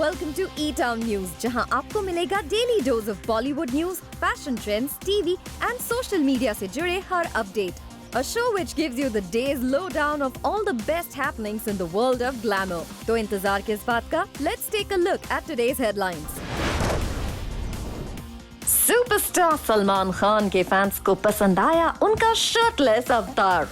welcome to E-Town News, जहां आपको मिलेगा daily dose of Bollywood news, fashion trends, TV and social media से जुड़े हर update. A show which gives you the day's lowdown of all the best happenings in the world of glamour. तो इंतजार किस बात का? Let's take a look at today's headlines. Superstar Salman Khan के fans को पसंद आया उनका शर्टलेस अवतार.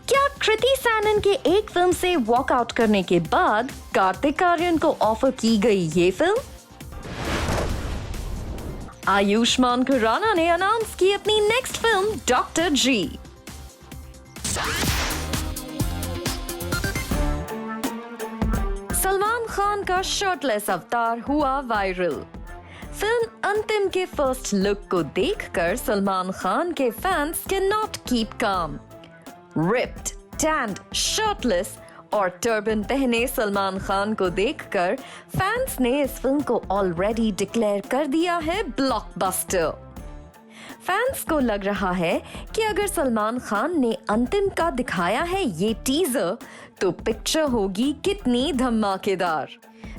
क्या कृति सैनन के एक फिल्म से वॉकआउट करने के बाद कार्तिक आर्यन को ऑफर की गई ये फिल्म? आयुष्मान खुराना ने अनाउंस की अपनी नेक्स्ट फिल्म डॉक्टर जी. सलमान खान का शर्टलेस अवतार हुआ वायरल. फिल्म अंतिम के फर्स्ट लुक को देखकर सलमान खान के fans can not keep calm. Ripped, stand, shirtless और टर्बन पहने सलमान खान को देखकर फैंस ने इस फिल्म को ऑलरेडी डिक्लेयर कर दिया है ब्लॉकबस्टर. फैंस को लग रहा है कि अगर सलमान खान ने अंतिम का दिखाया है ये टीजर तो पिक्चर होगी कितनी धमाकेदार.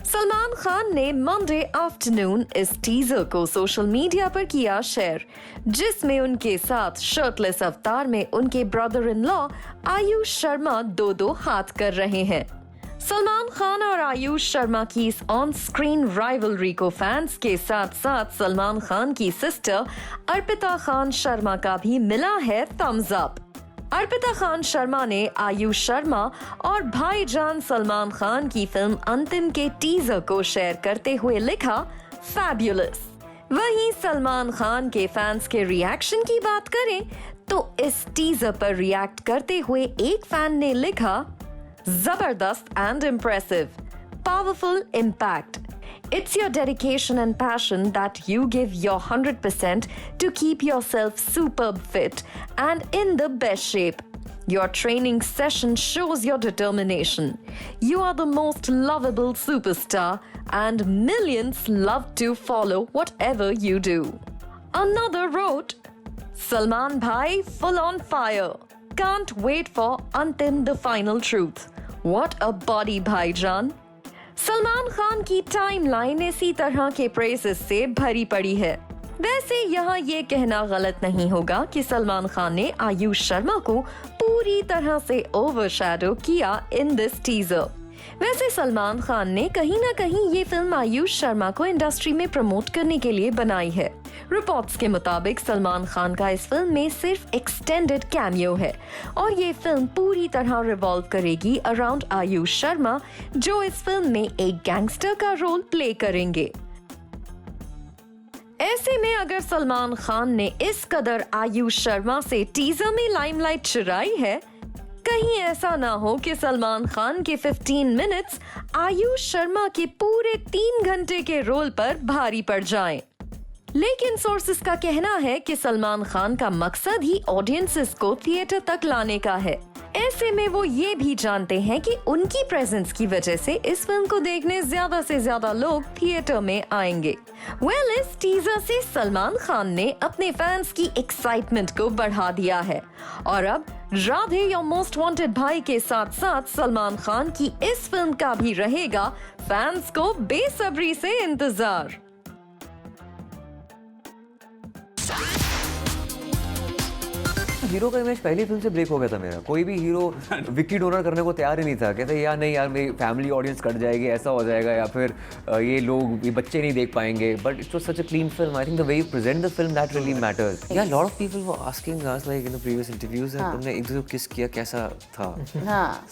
सलमान खान ने मंडे आफ्टरनून इस टीजर को सोशल मीडिया पर किया शेयर, जिसमें उनके साथ शर्टलेस अवतार में उनके brother in law Ayush Sharma दो हाथ कर रहे हैं. सलमान खान और आयुष शर्मा की इस ऑन स्क्रीन राइवलरी को फैंस के साथ साथ सलमान खान की सिस्टर अर्पिता खान शर्मा का भी मिला है थम्स अप. अर्पिता खान शर्मा ने आयुष शर्मा और भाईजान सलमान खान की फिल्म अंतिम के टीजर को शेयर करते हुए लिखा, फैब्युलस. वहीं सलमान खान के फैंस के रिएक्शन की बात करें तो इस टीजर पर रिएक्ट करते हुए एक फैन ने लिखा, जबरदस्त and impressive, powerful impact. It's your dedication and passion that you give your 100% to keep yourself superb fit and in the best shape. Your training session shows your determination. You are the most lovable superstar and millions love to follow whatever you do. Another wrote, Salman Bhai full on fire. Can't wait for Antim the final truth. What a body, Bhaijan. Salman Khan की timeline इसी तरह के praises से भरी पड़ी है. वैसे यहाँ ये कहना गलत नहीं होगा कि सलमान खान ने आयुष शर्मा को पूरी तरह से ओवरशैडो किया इन दिस टीजर. वैसे सलमान खान ने कहीं ना कहीं ये फिल्म आयुष शर्मा को इंडस्ट्री में प्रमोट करने के लिए बनाई है. रिपोर्ट्स के मुताबिक सलमान खान का इस फिल्म में सिर्फ एक्सटेंडेड कैमियो है और ये फिल्म पूरी तरह रिवॉल्व करेगी अराउंड आयुष शर्मा, जो इस फिल्म में एक गैंगस्टर का रोल प्ले करेंगे. ऐसे में अगर सलमान खान ने इस कदर आयुष शर्मा से टीजर में लाइमलाइट चुराई है, कहीं ऐसा ना हो कि सलमान खान के 15 मिनट्स आयुष शर्मा के पूरे 3 घंटे के रोल पर भारी पड़ जाएं. लेकिन सोर्सेस का कहना है कि सलमान खान का मकसद ही ऑडियंसेस को थिएटर तक लाने का है. ऐसे में वो ये भी जानते हैं कि उनकी प्रेजेंस की वजह से इस फिल्म को देखने ज्यादा से ज्यादा लोग थिएटर में आएंगे. इस टीजर से सलमान खान ने अपने फैंस की एक्साइटमेंट को बढ़ा दिया है और अब राधे योर मोस्ट वांटेड भाई के साथ साथ सलमान खान की इस फिल्म का भी रहेगा फैंस को बेसब्री से इंतजार. हीरो का इमेज पहली फिल्म से ब्रेक हो गया था मेरा. कोई भी हीरो विकी डोनर करने को तैयार ही नहीं था. कहते यार नहीं यार, मेरी फैमिली ऑडियंस कट जाएगी, ऐसा हो जाएगा, या फिर ये बच्चे नहीं देख पाएंगे. But it was such a clean film. I think the way you present the film that really matters. Yeah lot of people were asking us like in the previous interviews that तुमने एक दूसरे को किस किया, कैसा था.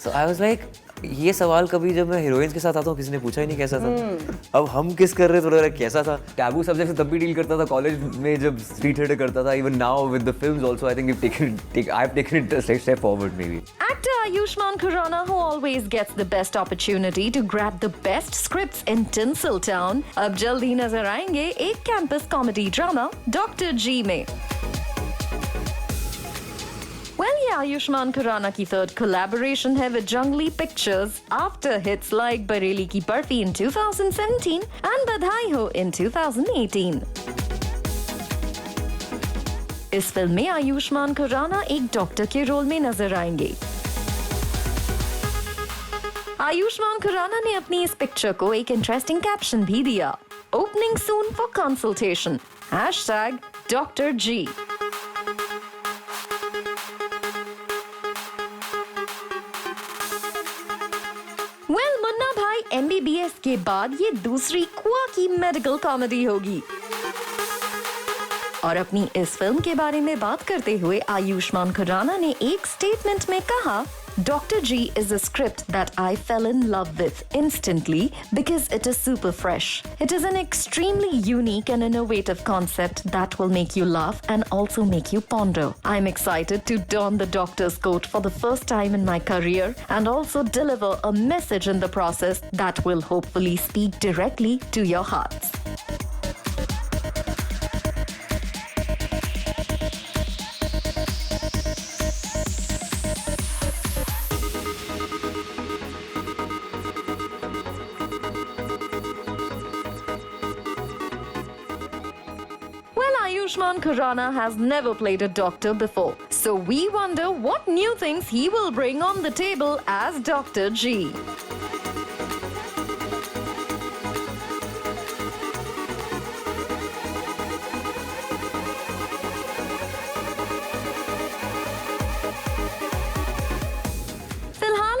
सो I was like, ये सवाल कभी जब मैं हीरोइंस के साथ आता हूँ किसी ने पूछा ही नहीं कैसा था. अब हम किस कर रहे थे, कैसा था. टैबू सब्जेक्ट से तब भी डील करता था कॉलेज में जब स्ट्रीट थिएटर करता था. Even now with the films also I think I've taken it a step forward maybe. Actor Ayushmann Khurrana, who always gets the best opportunity to grab the best scripts in Tinseltown, अब जल्दी नजर आएंगे एक campus comedy drama doctor जी में. ये आयुष्मान खुराना की third collaboration है with जंगली pictures after hits like Bareilly की बर्फी in 2017 and बधाई हो in 2018. इस फिल्म में आयुष्मान खुराना एक डॉक्टर के रोल में नजर आएंगे. आयुष्मान खुराना ने अपनी इस पिक्चर को एक इंटरेस्टिंग कैप्शन भी दिया, opening soon for consultation, #Dr. G। Munna भाई MBBS के बाद ये दूसरी क्वाकी मेडिकल कॉमेडी होगी। और अपनी इस फिल्म के बारे में बात करते हुए आयुष्मान खुराना ने एक स्टेटमेंट में कहा, Dr. G is a script that I fell in love with instantly because it is super fresh. It is an extremely unique and innovative concept that will make you laugh and also make you ponder. I'm excited to don the doctor's coat for the first time in my career and also deliver a message in the process that will hopefully speak directly to your hearts. Ayushmann Khurrana has never played a doctor before, so we wonder what new things he will bring on the table as Dr. G.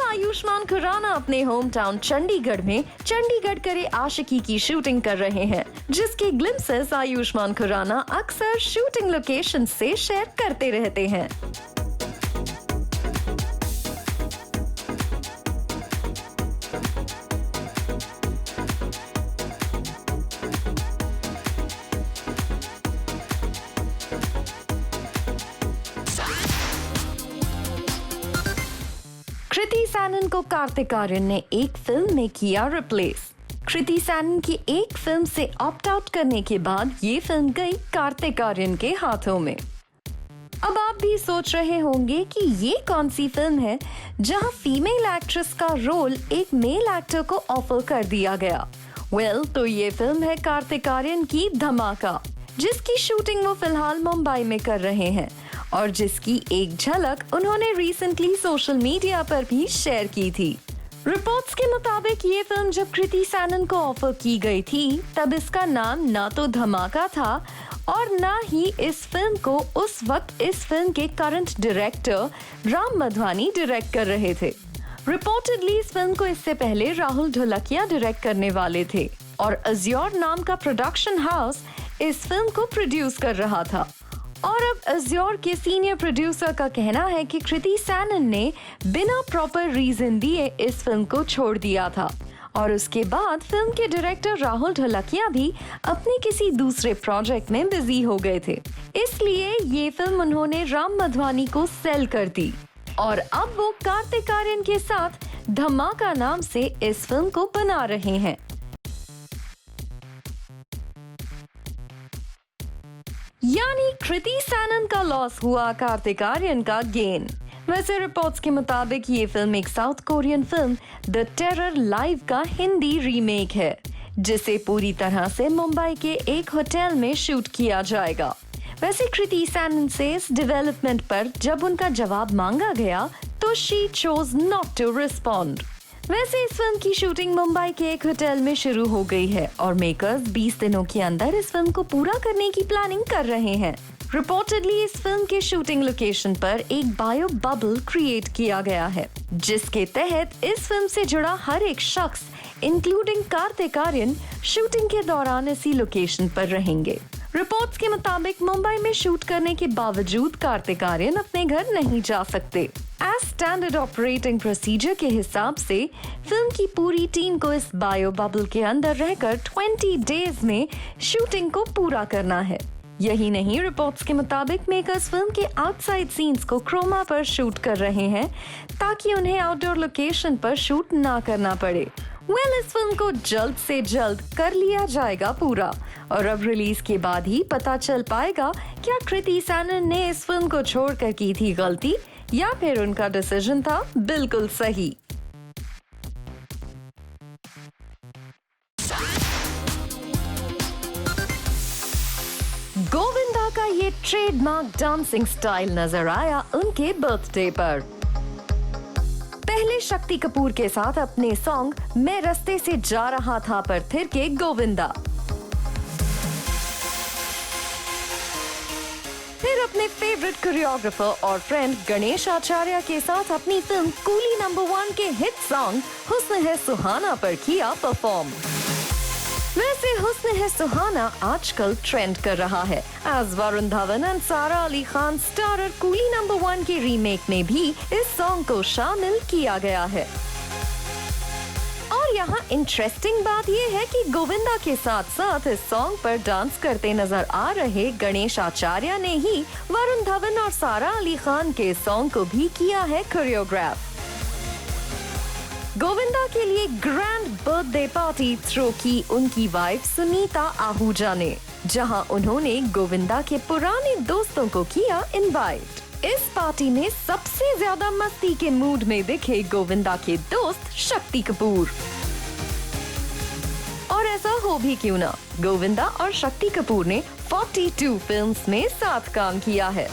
Ayushman Khurana अपने home town Chandigarh में चंडीगढ़ करे आशिकी की shooting कर रहे हैं, जिसके glimpses Ayushman Khurana अक्सर shooting location से शेयर करते रहते हैं। कृति सैनन को कार्तिक आर्यन ने एक फिल्म में किया रिप्लेस। कृति सैनन की एक फिल्म से ऑप्ट आउट करने के बाद ये फिल्म गई कार्तिक आर्यन के हाथों में। अब आप भी सोच रहे होंगे कि ये कौन सी फिल्म है जहां फीमेल एक्ट्रेस का रोल एक मेल एक्टर को ऑफर कर दिया गया। तो ये फिल्म है कार्तिक आर्यन की धमाका, जिसकी शूटिंग वो फिलहाल मुंबई में कर रहे हैं और जिसकी एक झलक उन्होंने रिसेंटली सोशल मीडिया पर भी शेयर की थी। रिपोर्ट्स के मुताबिक ये फिल्म जब कृति सैनन को ऑफर की गई थी, तब इसका नाम ना तो धमाका था और ना ही इस फिल्म को उस वक्त इस फिल्म के current director Ram Madhvani direct कर रहे थे। रिपोर्टेडली इस फिल्म को इससे पहले राहुल ढोलकिया डायरेक्ट करने वाले थे और अज्योर नाम का प्रोडक्शन हाउस इस फिल्म को प्रोड्यूस कर रहा था। और अब अज्योर के सीनियर प्रोड्यूसर का कहना है कि कृति सैनन ने बिना प्रॉपर रीजन दिए इस फिल्म को छोड़ दिया था और उसके बाद फिल्म के डायरेक्टर राहुल ढोलकिया भी अपने किसी दूसरे प्रोजेक्ट में बिजी हो गए थे, इसलिए ये फिल्म उन्होंने राम मधवानी को सेल कर दी और अब वो कार्तिक आर्यन के साथ धमाका नाम से इस फिल्म को बना रहे हैं। यानी कृति सैनन का लॉस हुआ, कार्तिक आर्यन का गेन। वैसे रिपोर्ट्स के मुताबिक ये फिल्म एक south Korean film the terror live का हिंदी रीमेक है, जिसे पूरी तरह से मुंबई के एक होटल में शूट किया जाएगा। वैसे कृति सैनन से इस डेवलपमेंट पर जब उनका जवाब मांगा गया तो she chose not to respond. वैसे इस फिल्म की शूटिंग मुंबई के एक होटल में शुरू हो गई है और मेकर्स 20 दिनों के अंदर इस फिल्म को पूरा करने की प्लानिंग कर रहे हैं। रिपोर्टेडली इस फिल्म के शूटिंग लोकेशन पर एक बायो बबल क्रिएट किया गया है, जिसके तहत इस फिल्म से जुड़ा हर एक शख्स इंक्लूडिंग कार्तिक आर्यन शूटिंग के दौरान इसी लोकेशन पर रहेंगे। रिपोर्ट्स के मुताबिक मुंबई में शूट करने के बावजूद कार्तिक आर्यन अपने घर नहीं जा सकते। एज स्टैंडर्ड ऑपरेटिंग प्रोसीजर के हिसाब से फिल्म की पूरी टीम को इस बायो बबल के अंदर रहकर 20 डेज में शूटिंग को पूरा करना है। यही नहीं, रिपोर्ट्स के मुताबिक मेकर्स फिल्म के आउटसाइड सीन्स को क्रोमा पर शूट कर रहे हैं ताकि उन्हें आउटडोर लोकेशन पर शूट ना करना पड़े। इस फिल्म को जल्द से जल्द कर लिया जाएगा पूरा और अब रिलीज के बाद ही पता चल पाएगा क्या कृति सैनन ने इस फिल्म को छोड़कर की थी गलती या फिर उनका डिसीजन था बिल्कुल सही। गोविंदा का ये ट्रेडमार्क डांसिंग स्टाइल नजर आया उनके बर्थडे पर। पहले पहले शक्ति कपूर के साथ अपने सॉन्ग मैं रास्ते से जा रहा था पर थिरके गोविंदा। फिर अपने फेवरेट कोरियोग्राफर और फ्रेंड गणेश आचार्य के साथ अपनी फिल्म कूली नंबर 1 के हिट सॉन्ग हुस्न है सुहाना पर किया परफॉर्म। वैसे हुस्न है सुहाना आजकल ट्रेंड कर रहा है, एज वरुण धवन एंड सारा Ali Khan starrer coolie number 1 के रीमेक में भी इस सॉन्ग को शामिल किया गया है। और यहाँ इंटरेस्टिंग बात यह है कि गोविंदा के साथ साथ इस सॉन्ग पर डांस करते नजर आ रहे गणेश आचार्य ने ही वरुण धवन और सारा अली खान के सॉन्ग को भी किया है कोरियोग्राफ। गोविंदा के लिए ग्रैंड बर्थडे पार्टी थ्रो की उनकी वाइफ सुनीता आहूजा ने, जहां उन्होंने गोविंदा के पुराने दोस्तों को किया इनवाइट। इस पार्टी में सबसे ज्यादा मस्ती के मूड में दिखे गोविंदा के दोस्त शक्ति कपूर। और ऐसा हो भी क्यों ना, गोविंदा और शक्ति कपूर ने 42 फिल्म्स में साथ काम किया है।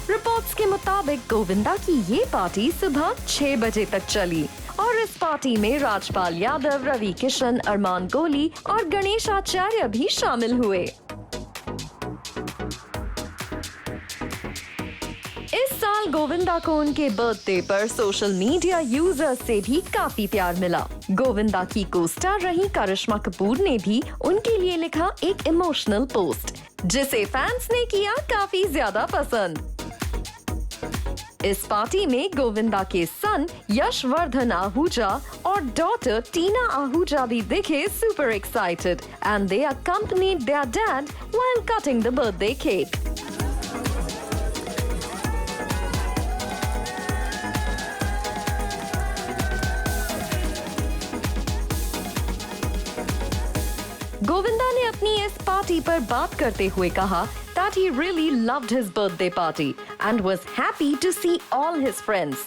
रिपोर्ट्स के मुताबिक गोविंदा की ये पार्टी सुबह 6 बजे तक चली और इस पार्टी में राजपाल यादव, रवि किशन, अरमान कोहली और गणेश आचार्य भी शामिल हुए। इस साल गोविंदा को उनके बर्थडे पर सोशल मीडिया यूजर्स से भी काफी प्यार मिला। गोविंदा की को-स्टार रही करिश्मा कपूर ने भी उनके लिए लिखा एक इमोशनल पोस्ट, जिसे फैंस ने किया काफी ज्यादा पसंद। इस पार्टी में गोविंदा के सन यशवर्धन आहूजा और डॉटर टीना आहूजा भी दिखे super excited and they accompanied their dad while cutting the birthday cake. Govinda ने अपनी इस पार्टी पर बात करते हुए कहा that he really loved his birthday party and was happy to see all his friends.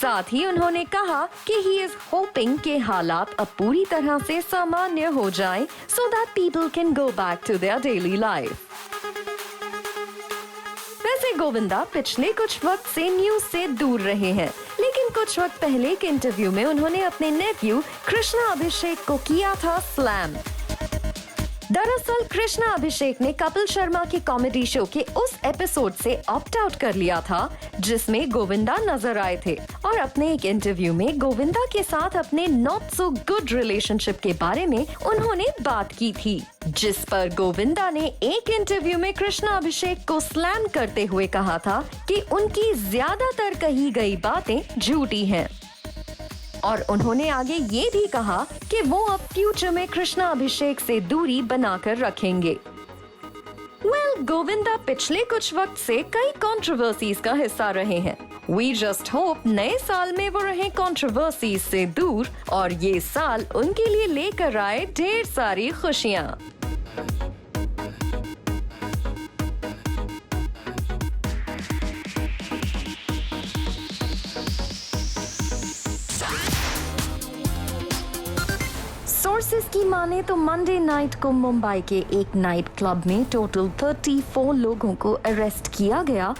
साथ ही उन्होंने कहा कि he is hoping कि हालात अब पूरी तरह से सामान्य हो जाएं so that people can go back to their daily life. वैसे गोविंदा पिछले कुछ वक्त से न्यूज से दूर रहे हैं, लेकिन कुछ वक्त पहले एक इंटरव्यू में उन्होंने अपने नेफ्यू कृष्णा अभिषेक को किया था स्लैम। दरअसल कृष्णा अभिषेक ने कपिल शर्मा के कॉमेडी शो के उस एपिसोड से ऑप्ट आउट कर लिया था जिसमें गोविंदा नजर आए थे और अपने एक इंटरव्यू में गोविंदा के साथ अपने नॉट सो गुड रिलेशनशिप के बारे में उन्होंने बात की थी, जिस पर गोविंदा ने एक इंटरव्यू में कृष्णा अभिषेक को स्लैम करते हुए कहा था कि उनकी ज्यादातर कही गई बातें झूठी हैं। और उन्होंने आगे ये भी कहा कि वो अब फ्यूचर में कृष्णा अभिषेक से दूरी बनाकर रखेंगे। गोविंदा पिछले कुछ वक्त से कई कंट्रोवर्सीज का हिस्सा रहे हैं। We just hope नए साल में वो रहे कंट्रोवर्सीज से दूर और ये साल उनके लिए लेकर आए ढेर सारी खुशियाँ। सोर्सेस की माने तो मंडे नाइट को मुंबई के एक नाइट क्लब में टोटल 34 लोगों को अरेस्ट किया गया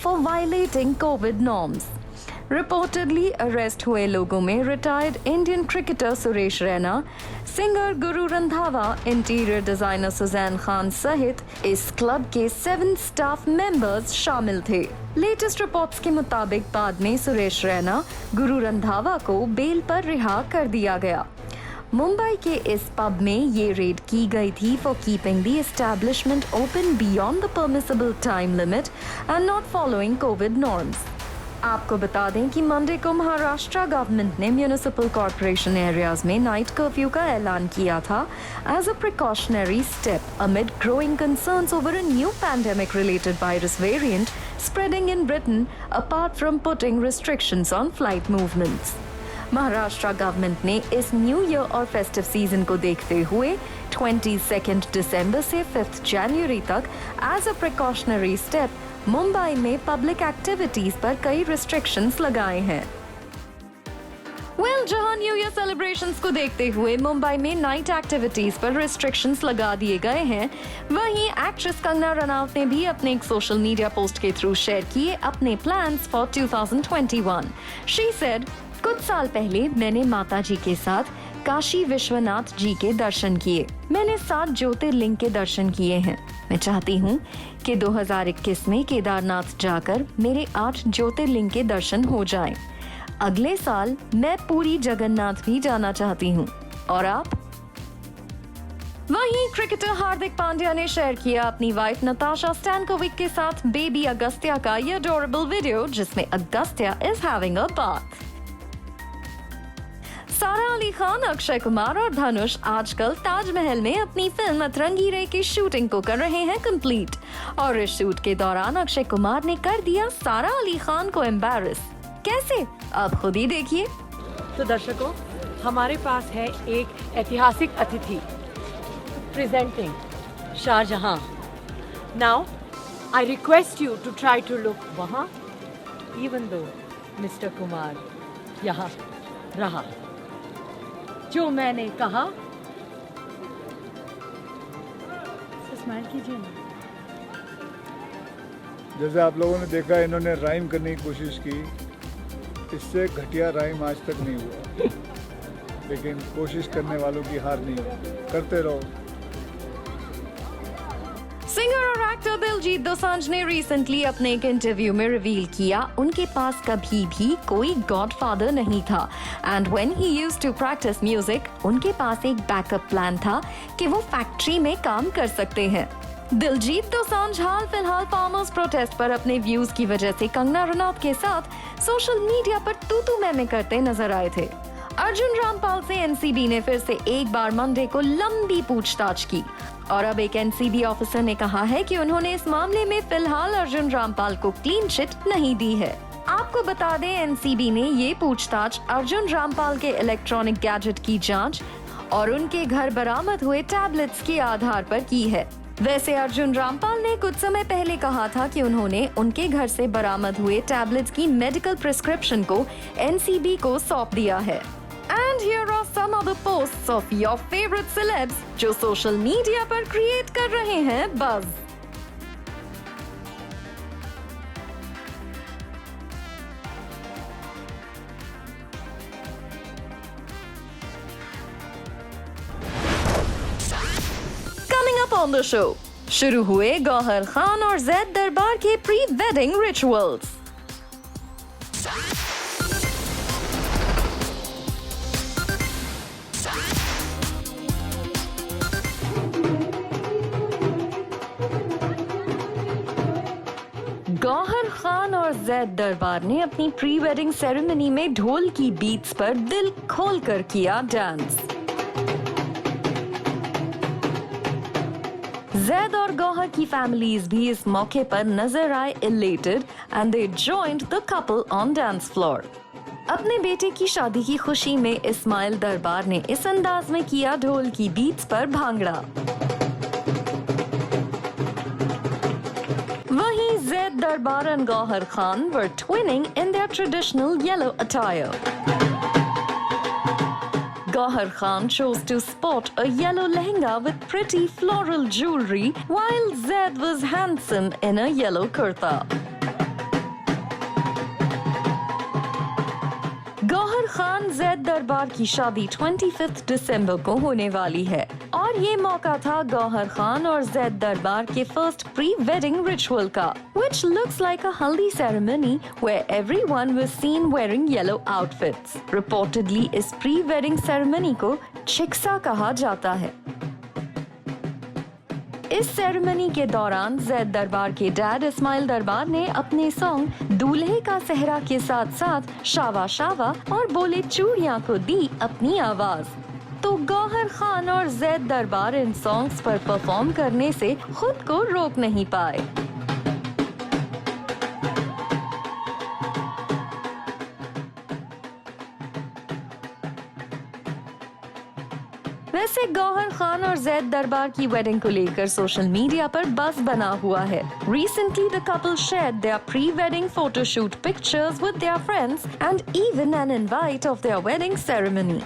for violating COVID norms. Reportedly arrest हुए लोगों में retired Indian cricketer Suresh Raina, singer Guru Randhawa, interior designer Sussanne Khan सहित इस क्लब के 7 स्टाफ मेंबर्स शामिल थे। लेटेस्ट रिपोर्ट्स के मुताबिक बाद में सुरेश रैना, गुरु रंधावा को बेल पर रिहा कर दिया गया। मुंबई के इस पब में ये रेड की गई थी for keeping the establishment open beyond the permissible time limit and not following covid norms. आपको बता दें कि मंडे को महाराष्ट्र गवर्नमेंट ने म्यूनिसिपल कॉर्पोरेशन एरियाज में नाइट कर्फ्यू का ऐलान किया था as a precautionary step amid growing concerns over a new pandemic related virus variant spreading in Britain apart from putting restrictions on flight movements. Maharashtra government ने इस new year और festive season को देखते हुए 22 दिसंबर से 5 जनवरी तक as a precautionary step Mumbai में पब्लिक एक्टिविटीज पर कई रिस्ट्रिक्शंस लगाए हैं। जहां न्यू ईयर सेलिब्रेशंस को देखते हुए मुंबई में नाइट एक्टिविटीज पर रिस्ट्रिक्शंस लगा दिए गए हैं, वहीं एक्ट्रेस कंगना रनौत ने भी अपने एक सोशल मीडिया पोस्ट के थ्रू शेयर किए अपने प्लान्स फॉर 2021। शी सेड, कुछ साल पहले मैंने माता जी के साथ काशी विश्वनाथ जी के दर्शन किए। मैंने 7 ज्योतिर्लिंग के दर्शन किए हैं। मैं चाहती हूँ कि 2021 में केदारनाथ जाकर मेरे 8 ज्योतिर्लिंग के दर्शन हो जाएं। अगले साल मैं पूरी जगन्नाथ भी जाना चाहती हूँ। और आप? वहीं क्रिकेटर हार्दिक पांड्या ने शेयर किया अपनी वाइफ नताशा स्टैनकोविक के साथ बेबी अगस्त्या का ये अडोरेबल वीडियो, जिसमें Agastya is having a bath. सारा अली खान, अक्षय कुमार और धनुष आजकल ताजमहल में अपनी फिल्म अतरंगी रे की शूटिंग को कर रहे हैं कंप्लीट। और इस शूट के दौरान अक्षय कुमार ने कर दिया सारा अली खान को एम्बैरस। कैसे? आप खुद ही देखिए। तो दर्शकों, हमारे पास है एक ऐतिहासिक अतिथि presenting Shahjahan. Now I request you to try to look वहां, इवन दो मिस्टर कुमार यहाँ रहा। जो मैंने कहा, स्माइल कीजिए ना। जैसे आप लोगों ने देखा, इन्होंने राइम करने की कोशिश की। इससे घटिया राइम आज तक नहीं हुआ, लेकिन कोशिश करने वालों की हार नहीं होती। करते रहो। सिंगर और एक्टर दिलजीत दोसांझ ने रिसेंटली अपने एक इंटरव्यू में रिवील किया उनके पास कभी भी कोई गॉडफादर नहीं था, and when he used to practise music उनके पास एक बैकअप प्लान था कि वो फैक्ट्री में काम कर सकते हैं। दिलजीत दोसांझ हाल फिलहाल फार्मर्स प्रोटेस्ट पर अपने व्यूज की वजह से कंगना रनौत के साथ सोशल मीडिया पर तू मैं करते नजर आए थे। अर्जुन रामपाल से एनसीबी ने फिर से एक बार मंडे को लंबी पूछताछ की और अब एक एनसीबी ऑफिसर ने कहा है कि उन्होंने इस मामले में फिलहाल अर्जुन रामपाल को क्लीन चिट नहीं दी है। आपको बता दें, एनसीबी ने ये पूछताछ अर्जुन रामपाल के इलेक्ट्रॉनिक गैजेट की जांच और उनके घर बरामद हुए टैबलेट्स के आधार पर की है। वैसे अर्जुन रामपाल ने कुछ समय पहले कहा था कि उन्होंने उनके घर से बरामद हुए टैबलेट्स की मेडिकल प्रिस्क्रिप्शन को एनसीबी को सौंप दिया है। And here are some other posts of your favorite celebs जो सोशल मीडिया पर क्रिएट कर रहे हैं buzz. Coming up on the show, शुरू हुए गौहर खान और जैद दरबार के pre wedding rituals. Gauahar Khan और जैद दरबार ने अपनी प्री वेडिंग सेरेमनी में ढोल की बीट्स पर दिल खोलकर किया डांस। जैद और गौहर की फैमिलीज भी इस मौके पर नजर आए elated and they joined the couple on dance floor. अपने बेटे की शादी की खुशी में इस्माइल दरबार ने इस अंदाज में किया ढोल की बीट्स पर भांगड़ा। वहीं जैद दरबार and Gauhar Khan were twinning in their traditional yellow attire. Gauhar Khan chose to sport a yellow lehenga with pretty floral jewelry, while Zaid was handsome in a yellow kurta. Gauhar Khan Zaid दरबार की शादी 25 दिसंबर को होने वाली है और ये मौका था गौहर खान और जैद दरबार के फर्स्ट प्री वेडिंग रिचुअल का, which looks like a haldi ceremony where everyone was seen wearing yellow outfits. Reportedly इस प्री वेडिंग सेरेमनी को छिक्सा कहा जाता है। इस सेरेमनी के दौरान जैद दरबार के डैड इस्माइल दरबार ने अपने सॉन्ग दूल्हे का सेहरा के साथ साथ शावा शावा और बोले चूड़ियां को दी अपनी आवाज। तो गौहर खान और जैद दरबार इन सॉन्ग्स पर परफॉर्म करने से खुद को रोक नहीं पाए। वैसे गौहर खान और जैद दरबार की वेडिंग को लेकर सोशल मीडिया पर बज़ बना हुआ है। Recently, the couple shared their pre-wedding photo shoot pictures with their friends and even an invite of their wedding ceremony.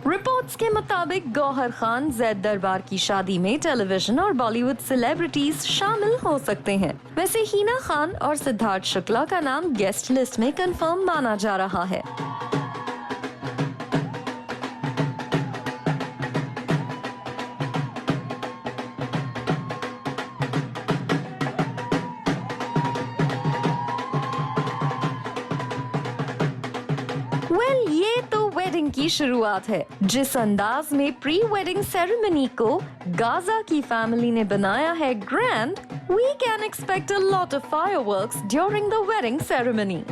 Reports के मुताबिक गौहर खान जैद दरबार की शादी में टेलीविजन और बॉलीवुड सेलिब्रिटीज शामिल हो सकते हैं। वैसे हिना खान और सिद्धार्थ शुक्ला का नाम गेस्ट लिस्ट में कंफर्म माना जा रहा है। ये तो वेडिंग की शुरुआत है। जिस अंदाज में प्री वेडिंग सेरेमनी को गाजा की फैमिली ने बनाया है grand, we can expect a lot of fireworks during the wedding ceremony.